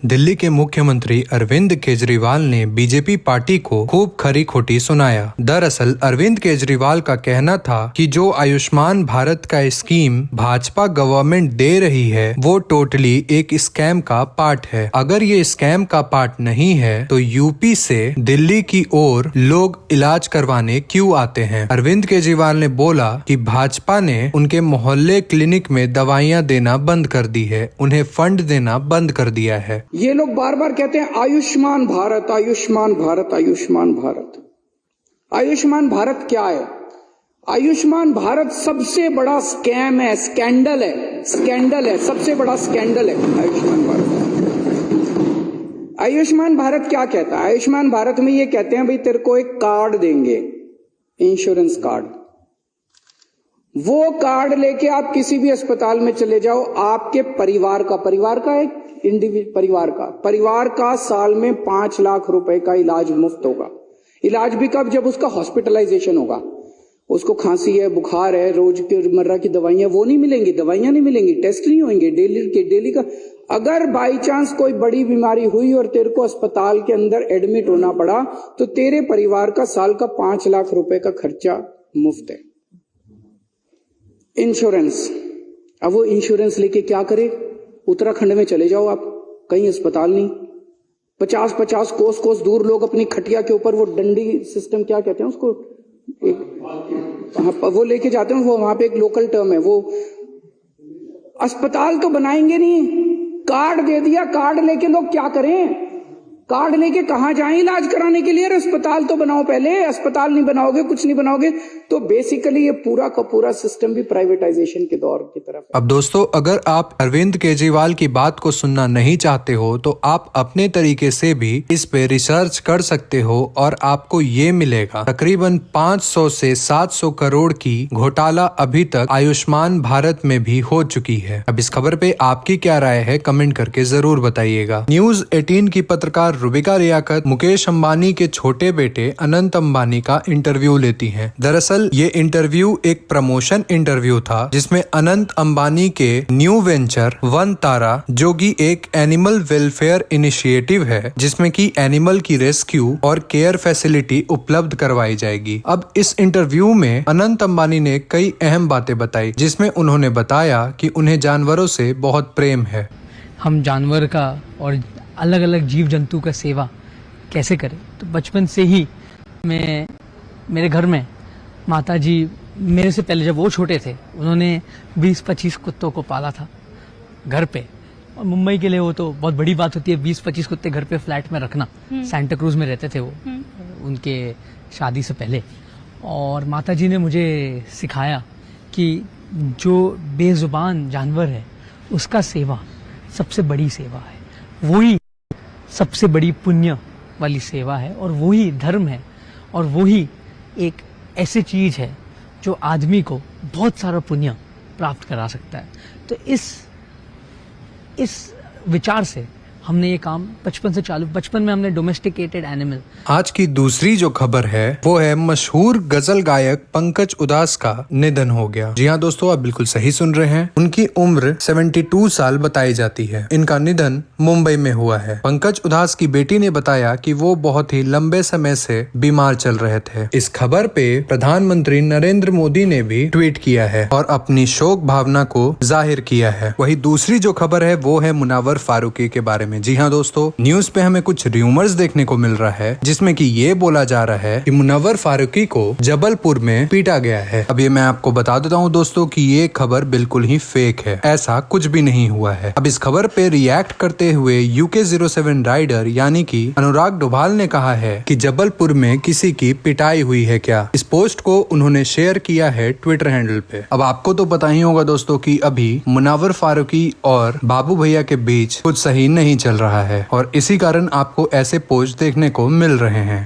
दिल्ली के मुख्यमंत्री अरविंद केजरीवाल ने बीजेपी पार्टी को खूब खरी खोटी सुनाया। दरअसल अरविंद केजरीवाल का कहना था कि जो आयुष्मान भारत का स्कीम भाजपा गवर्नमेंट दे रही है वो टोटली एक स्कैम का पार्ट है। अगर ये स्कैम का पार्ट नहीं है तो यूपी से दिल्ली की ओर लोग इलाज करवाने क्यों आते हैं। अरविंद केजरीवाल ने बोला कि भाजपा ने उनके मोहल्ले क्लिनिक में दवाइयां देना बंद कर दी है, उन्हें फंड देना बंद कर दिया है। ये लोग बार बार कहते हैं आयुष्मान भारत, आयुष्मान भारत, आयुष्मान भारत। आयुष्मान भारत क्या है? आयुष्मान भारत सबसे बड़ा स्कैम है, स्कैंडल है, स्कैंडल है, सबसे बड़ा स्कैंडल है आयुष्मान भारत। आयुष्मान भारत क्या कहता है? आयुष्मान भारत में ये कहते हैं भाई तेरे को एक कार्ड देंगे, इंश्योरेंस कार्ड। वो कार्ड लेके आप किसी भी अस्पताल में चले जाओ, आपके परिवार का एक परिवार का साल में 5 लाख रुपए का इलाज मुफ्त होगा। इलाज भी कब? जब उसका हॉस्पिटलाइजेशन होगा। उसको खांसी है, बुखार है, रोज के मर्रा की दवाइयां वो नहीं मिलेंगी, दवाइयां नहीं मिलेंगी, टेस्ट नहीं होंगे डेली का। अगर बाई चांस कोई बड़ी बीमारी हुई और तेरे को अस्पताल के अंदर एडमिट होना पड़ा तो तेरे परिवार का साल का 5 लाख रुपए का खर्चा मुफ्त है। इंश्योरेंस, अब वो इंश्योरेंस लेके क्या करे? उत्तराखंड में चले जाओ आप, कहीं अस्पताल नहीं, 50-50 कोस दूर लोग अपनी खटिया के ऊपर वो डंडी सिस्टम क्या कहते हैं उसको, वो लेके जाते हैं। वो वहां पे एक लोकल टर्म है, वो अस्पताल तो बनाएंगे नहीं, कार्ड दे दिया। कार्ड लेके लोग क्या करें? कार्ड लेके कहां जाएं इलाज कराने के लिए? अस्पताल तो बनाओ पहले। अस्पताल नहीं बनाओगे, कुछ नहीं बनाओगे तो बेसिकली ये पूरा का पूरा सिस्टम भी प्राइवेटाइजेशन के दौर की तरफ है। अब दोस्तों, अगर आप अरविंद केजरीवाल की बात को सुनना नहीं चाहते हो तो आप अपने तरीके से भी इस पे रिसर्च कर सकते हो और आपको ये मिलेगा। तकरीबन 500 से 700 करोड़ की घोटाला अभी तक आयुष्मान भारत में भी हो चुकी है। अब इस खबर पे आपकी क्या राय है, कमेंट करके जरूर बताइएगा। न्यूज़ 18 की पत्रकार रुबिका रियाकत मुकेश अंबानी के छोटे बेटे अनंत अंबानी का इंटरव्यू लेती हैं। दरअसल ये इंटरव्यू एक प्रमोशन इंटरव्यू था जिसमें अनंत अंबानी के न्यू वेंचर वन तारा, जो कि एक एनिमल वेलफेयर इनिशिएटिव है जिसमें कि एनिमल की रेस्क्यू और केयर फैसिलिटी उपलब्ध करवाई जाएगी। अब इस इंटरव्यू में अनंत अंबानी ने कई अहम बातें बताई जिसमें उन्होंने बताया कि उन्हें जानवरों से बहुत प्रेम है। हम जानवर का और अलग अलग जीव जंतु का सेवा कैसे करें, तो बचपन से ही मेरे घर में माता जी मेरे से पहले जब वो छोटे थे उन्होंने 20-25 कुत्तों को पाला था घर पे। और मुंबई के लिए वो तो बहुत बड़ी बात होती है 20-25 कुत्ते घर पे फ्लैट में रखना। सेंटा क्रूज में रहते थे वो उनके शादी से पहले। और माता जी ने मुझे सिखाया कि जो बेजुबान जानवर है उसका सेवा सबसे बड़ी सेवा है, वही सबसे बड़ी पुण्य वाली सेवा है और वही धर्म है और वही एक ऐसी चीज है जो आदमी को बहुत सारा पुण्य प्राप्त करा सकता है। तो इस विचार से हमने ये काम बचपन में हमने डोमेस्टिकेटेड एनिमल। आज की दूसरी जो खबर है वो है मशहूर गजल गायक पंकज उधास का निधन हो गया। जी हाँ दोस्तों, आप बिल्कुल सही सुन रहे हैं। उनकी उम्र 72 साल बताई जाती है। इनका निधन मुंबई में हुआ है। पंकज उधास की बेटी ने बताया कि वो बहुत ही लंबे समय से बीमार चल रहे थे। इस खबर पे प्रधानमंत्री नरेंद्र मोदी ने भी ट्वीट किया है और अपनी शोक भावना को जाहिर किया है। वही दूसरी जो खबर है वो है मुनव्वर फारूकी के बारे में। जी हाँ दोस्तों, न्यूज पे हमें कुछ र्यूमर्स देखने को मिल रहा है जिसमें कि ये बोला जा रहा है कि मुनव्वर फारूकी को जबलपुर में पीटा गया है। अब ये मैं आपको बता देता हूँ दोस्तों कि ये खबर बिल्कुल ही फेक है, ऐसा कुछ भी नहीं हुआ है। अब इस खबर पे रिएक्ट करते हुए UK07 राइडर यानी कि अनुराग डोभाल ने कहा है कि जबलपुर में किसी की पिटाई हुई है क्या। इस पोस्ट को उन्होंने शेयर किया है ट्विटर हैंडल पे। अब आपको तो पता ही होगा दोस्तों कि अभी मुनव्वर फारूकी और बाबू भैया के बीच कुछ सही नहीं चल रहा है और इसी कारण आपको ऐसे पोस्ट देखने को मिल रहे हैं।